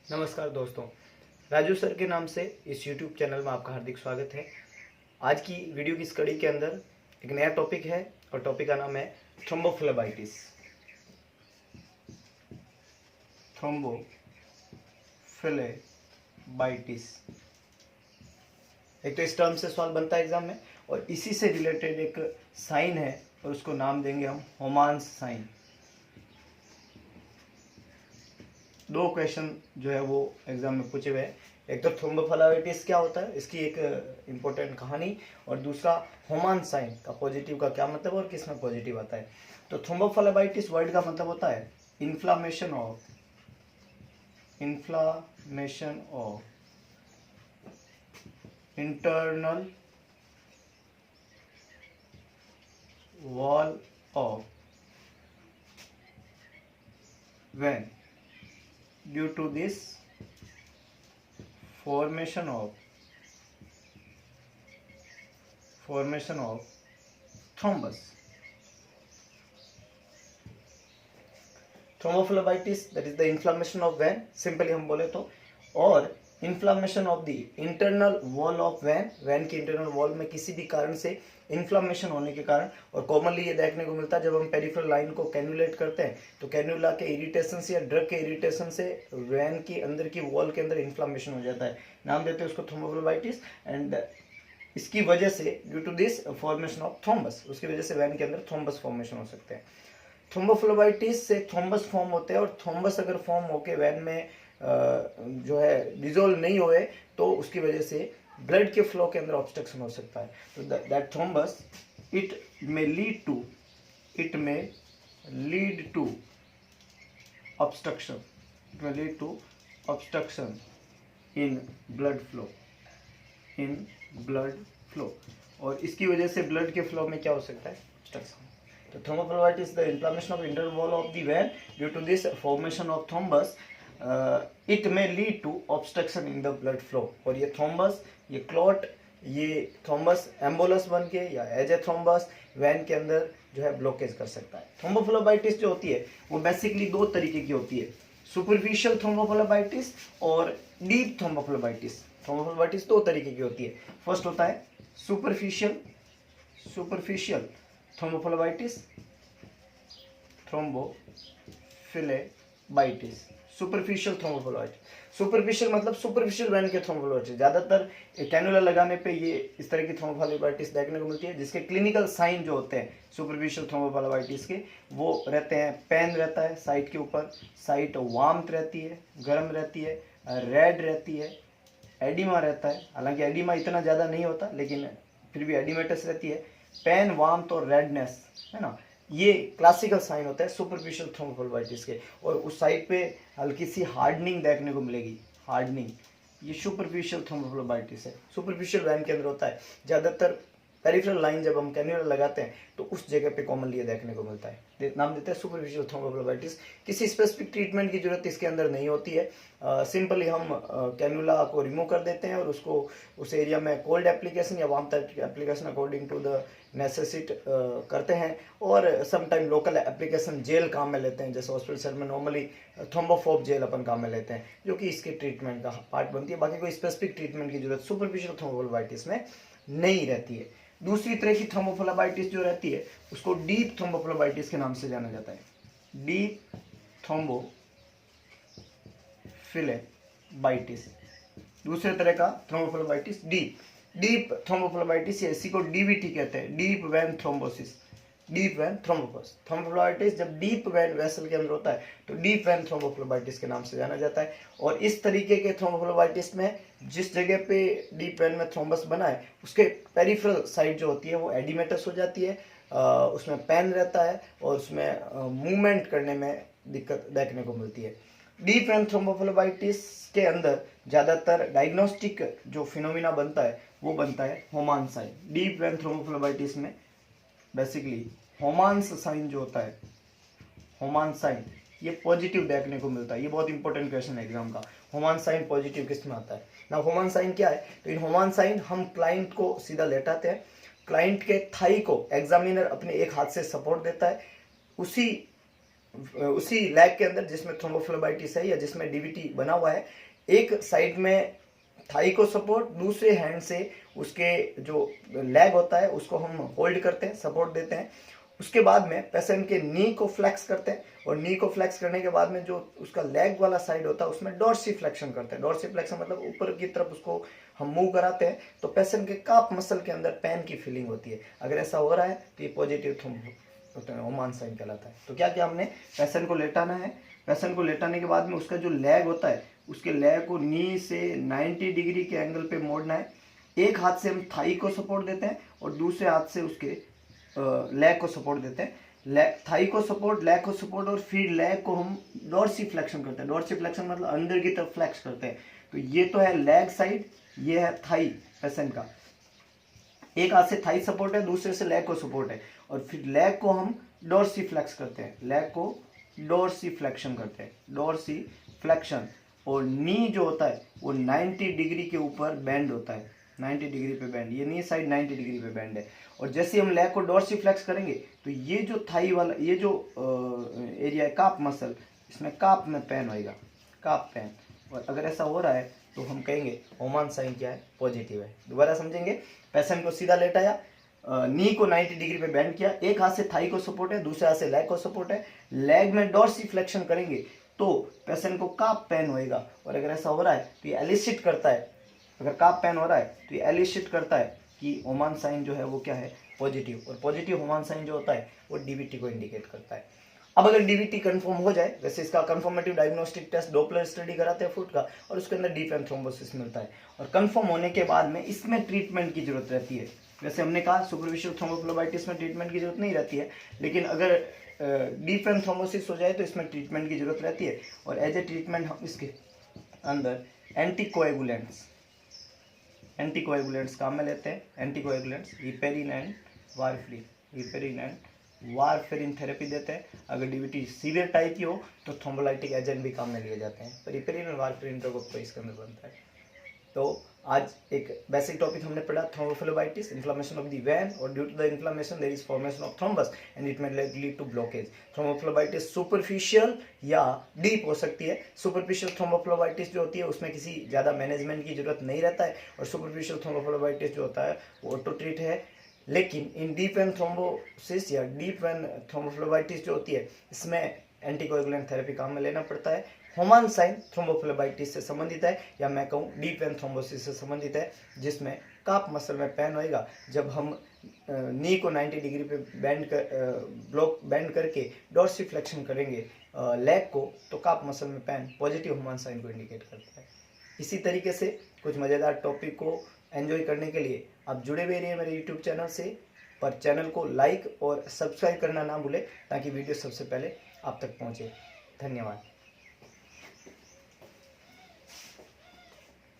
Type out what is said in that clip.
नमस्कार दोस्तों, राजू सर के नाम से इस YouTube चैनल में आपका हार्दिक स्वागत है। आज की वीडियो की इस कड़ी के अंदर एक नया टॉपिक है और टॉपिक का नाम है थ्रोम्बोफ्लेबाइटिस। थ्रोम्बोफ्लेबाइटिस एक तो इस टर्म से सवाल बनता है एग्जाम में, और इसी से रिलेटेड एक साइन है और उसको नाम देंगे हम होमान्स साइन। दो क्वेश्चन जो है वो एग्जाम में पूछे हुए हैं। एक तो थ्रोम्बोफ्लेबाइटिस क्या होता है, इसकी एक इम्पोर्टेंट कहानी, और दूसरा होमान साइन का पॉजिटिव का क्या मतलब और किस में पॉजिटिव आता है। तो थ्रोम्बोफ्लेबाइटिस वर्ड का मतलब होता है inflammation of internal wall of when due to this formation of thrombus. Thrombophlebitis, that is the inflammation of vein, simply हम बोले तो, और inflammation of the internal wall of when, when की इंटरनल वॉल में किसी भी कारण से इन्फ्लामेशन होने के कारण, और कॉमनली ये देखने को मिलता है जब हम पेरिफेरल लाइन को कैन्युलेट करते हैं तो कैन्युला के इरिटेशन से या ड्रग के इरिटेशन से वेन की अंदर की वॉल के अंदर इन्फ्लामेशन हो जाता है। नाम देते हैं उसको थ्रोम्बोफ्लेबाइटिस। एंड इसकी वजह से due to this formation of thrombus, उसकी वजह से वेन के अंदर थ्रोम्बस फॉर्मेशन हो सकते हैं। थ्रोम्बोफ्लेबाइटिस से थ्रोम्बस फॉर्म होते हैं, और थ्रोम्बस अगर फॉर्म होके वेन में जो है डिजोल्व नहीं हुए तो उसकी वजह से ब्लड के फ्लो के अंदर ऑब्स्ट्रक्शन हो सकता है। तो that thrombus it may lead to obstruction in blood flow, और इसकी वजह से ब्लड के फ्लो में क्या हो सकता है, ऑब्स्ट्रक्शन। तो thrombophlebitis the inflammation of internal wall of the vein due to this formation of thrombus, it may lead to obstruction in the blood flow. और ये थ्रोम्बस, ये क्लॉट, ये थ्रोम्बस एम्बोलस बन के या एज ए थ्रोम्बस वेन के अंदर जो है ब्लॉकेज कर सकता है। थ्रोम्बोफ्लेबाइटिस जो होती है वो बेसिकली दो तरीके की होती है, सुपरफिशियल थ्रोम्बोफ्लेबाइटिस और डीप थ्रोम्बोफ्लेबाइटिस। थ्रोम्बोफ्लेबाइटिस दो तरीके की होती है। फर्स्ट होता है superficial thrombophlebitis, superficial thrombophlebitis. Superficial मतलब सुपरफिशियल वेन के थ्रोम्बोफ्लेबाइटिस। ज्यादातर कैनुला लगाने पे ये इस तरह की थ्रोम्बोफ्लेबाइटिस देखने को मिलती है, जिसके क्लिनिकल साइन जो होते हैं सुपरफिशियल थ्रोम्बोफ्लेबाइटिस के वो रहते हैं, पेन रहता है साइट के ऊपर, साइट वार्मथ रहती है, गर्म रहती है, रेड रहती है, एडिमा रहता है, हालांकि एडिमा इतना ज़्यादा नहीं होता लेकिन फिर भी एडिमेटस रहती है, पेन वार्मथ और रेडनेस, है ना। ये क्लासिकल साइन होता है सुपरफिशियल थ्रोम्बोफ्लेबाइटिस के। और उस साइड पे हल्की सी हार्डनिंग देखने को मिलेगी, हार्डनिंग, ये सुपरफिशियल थ्रोम्बोफ्लेबाइटिस है, सुपरफिशियल वेन के अंदर होता है। ज़्यादातर पेरिफेरल लाइन जब हम कैन्युला लगाते हैं तो उस जगह पे कॉमनली ये देखने को मिलता है। नाम देते हैं सुपरफिशियल थ्रोम्बोफ्लेबाइटिस। किसी स्पेसिफिक ट्रीटमेंट की जरूरत इसके अंदर नहीं होती है। सिंपली हम कैन्युला को रिमूव कर देते हैं और उसको उस एरिया में कोल्ड एप्लीकेशन या warm application according to the necessity करते हैं, और some time local application gel काम में लेते हैं। जैसे हॉस्पिटल सेट में नॉर्मली थ्रोम्बोफोब जेल अपन काम में लेते हैं, जो कि इसके ट्रीटमेंट का पार्ट बनती है। बाकी कोई स्पेसिफिक ट्रीटमेंट की जरूरत सुपरफिशियल थ्रोम्बोफ्लेबाइटिस में नहीं रहती है। दूसरी तरह की थ्रोम्बोफ्लेबाइटिस जो रहती है उसको डीप थ्रोम्बोफ्लेबाइटिस के नाम से जाना जाता है। डीप थ्रोम्बोफ्लेबाइटिस दूसरे तरह का थ्रोम्बोफ्लेबाइटिस डीप थ्रोम्बोफ्लेबाइटिस, इसी को डीवीटी कहते हैं, deep vein thrombosis, deep vein thrombosis. Thrombophlebitis जब डीप वेन वेसल के अंदर होता है तो डीप वेन थ्रोम्बोफ्लेबाइटिस के नाम से जाना जाता है। और इस तरीके के थ्रोम्बोफ्लेबाइटिस में जिस जगह पे डीप वेन में थ्रोम्बस बना है उसके पेरिफेरल साइड जो होती है वो एडिमेटस हो जाती है, उसमें पेन रहता है और उसमें मूवमेंट करने में दिक्कत देखने को मिलती है। डीप वेन थ्रोम्बोफ्लेबाइटिस के अंदर ज़्यादातर डायग्नोस्टिक जो फिनोमिना बनता है वो बनता है होमान साइन। डीप वेन थ्रोम्बोफ्लेबाइटिस में बेसिकली होमान्स साइन जो होता है, होमान साइन, ये पॉजिटिव देखने को मिलता है। ये बहुत इंपॉर्टेंट क्वेश्चन है एग्जाम का, होमान साइन पॉजिटिव किस में आता है ना। होमान साइन क्या है, तो इन होमान साइन हम क्लाइंट को सीधा लेटाते हैं, क्लाइंट के थाई को एग्जामिनर अपने एक हाथ से सपोर्ट देता है, उसी उसी लेग के अंदर जिसमें थ्रोम्बोफ्लेबाइटिस है या जिसमें डीवीटी बना हुआ है, एक साइड में थाई को सपोर्ट, दूसरे हैंड से उसके जो लेग होता है उसको हम होल्ड करते हैं, सपोर्ट देते हैं। उसके बाद में पेशेंट के नी को फ्लेक्स करते हैं और नी को फ्लेक्स करने के बाद में जो उसका लेग वाला साइड होता है उसमें डॉर्सीफ्लेक्शन करते हैं। डॉर्सीफ्लेक्शन मतलब ऊपर की तरफ उसको हम मूव कराते हैं, तो पेशेंट के काफ मसल के अंदर पेन की फीलिंग होती है। अगर ऐसा हो रहा है तो ये पॉजिटिव ओमान साइन कहलाता है। तो क्या क्या हमने पेशेंट को लेटाना है, पेशेंट को लेटाने के बाद में उसका जो लेग होता है उसके लेग को नी से 90 डिग्री के एंगल पे मोड़ना है। एक हाथ से हम थाई को सपोर्ट देते हैं और दूसरे हाथ से उसके लेग को सपोर्ट देते हैं। थाई को सपोर्ट, लेग को सपोर्ट और फिर लेग को हम डॉर्सीफ्लेक्शन करते हैं। डॉर्सीफ्लेक्शन मतलब अंदर की तरफ फ्लेक्स करते हैं। तो ये तो है लेग साइड, ये है थाई पेशेंट का। एक हाथ से थाई सपोर्ट है, दूसरे से लेग को सपोर्ट है और फिर लेग को हम डॉर्सीफ्लेक्स करते हैं, लेग को डॉर्सीफ्लेक्शन करते हैं, डॉर्सीफ्लेक्शन। और नी जो होता है वो 90 डिग्री के ऊपर बेंड होता है, 90 डिग्री पे बेंड, ये नी साइड 90 डिग्री पे बेंड है। और जैसे हम लेग को डॉर्सीफ्लेक्स करेंगे तो ये जो थाई वाला, ये जो एरिया है काप मसल, इसमें काप में पेन होएगा, काप पेन। और अगर ऐसा हो रहा है तो हम कहेंगे ओमान साइन क्या है, पॉजिटिव है। दोबारा समझेंगे, पेशेंट को सीधा लेटाया, नी को 90 डिग्री पे बेंड किया, एक हाथ से थाई को सपोर्ट है, दूसरे हाथ से लेग को सपोर्ट है, लेग में डॉर्सीफ्लेक्शन करेंगे तो पेशेंट को काप पेन होएगा। और अगर ऐसा हो रहा है तो ये एलिसिट करता है, अगर काप पेन हो रहा है तो ये एलिसिट करता है कि ओमान साइन जो है वो क्या है, पॉजिटिव। और पॉजिटिव ओमान साइन जो होता है वो डीवीटी को इंडिकेट करता है। अब अगर डीवीटी कंफर्म हो जाए, वैसे इसका confirmative diagnostic test Doppler study कराते हैं फुट का और उसके अंदर डीप वेन थ्रोम्बोसिस मिलता है। और कंफर्म होने के बाद में इसमें ट्रीटमेंट की जरूरत रहती है। वैसे हमने कहा सुपरफिशियल थ्रोम्बोफ्लेबाइटिस में ट्रीटमेंट की जरूरत नहीं रहती है, लेकिन अगर डीप वेन थ्रोम्बोसिस हो जाए तो इसमें ट्रीटमेंट की जरूरत रहती है। और एज ए ट्रीटमेंट हम इसके अंदर एंटीकोएगुलेंट्स काम में लेते हैं। Anticoagulants heparin and warfarin, heparin and warfarin therapy देते हैं। अगर डीवीटी सीवियर टाइप की हो तो थ्रोम्बोलाइटिक एजेंट भी काम में लिए जाते हैं, पर हिपेरिन और वारफेरिन ड्रग तो इसके अंदर बनता है। तो आज एक बेसिक टॉपिक हमने पढ़ा, thrombophlebitis, inflammation of the vein, और due to the inflammation there is formation of thrombus and it may lead to blockage. Thrombophlebitis superficial या डीप हो सकती है। सुपरफिशियल थ्रोम्बोफ्लेबाइटिस जो होती है उसमें किसी ज़्यादा मैनेजमेंट की जरूरत नहीं रहता है, और सुपरफिशियल थ्रोम्बोफ्लेबाइटिस जो होता है वो ऑटो ट्रीट है। लेकिन इन डीप वेन थ्रोम्बोसिस या डीप वेन थ्रोम्बोफ्लेबाइटिस जो होती है इसमें एंटीकोएगुलेंट थेरेपी काम में लेना पड़ता है। ओमान साइन थ्रोम्बोफ्लेबाइटिस से संबंधित है, या मैं कहूँ डीप वेन थ्रोम्बोसिस से संबंधित है, जिसमें काप मसल में पेन होएगा। जब हम नी को 90 डिग्री पे बेंड करके डॉर्सीफ्लेक्शन करेंगे लेग को, तो काप मसल में पेन पॉजिटिव ओमान साइन को इंडिकेट करता है। इसी तरीके से कुछ मज़ेदार टॉपिक को एंजॉय करने के लिए आप जुड़े हुए रहिए मेरे यूट्यूब चैनल से, पर चैनल को लाइक और सब्सक्राइब करना ना भूलें ताकि वीडियो सबसे पहले आप तक पहुँचे। धन्यवाद।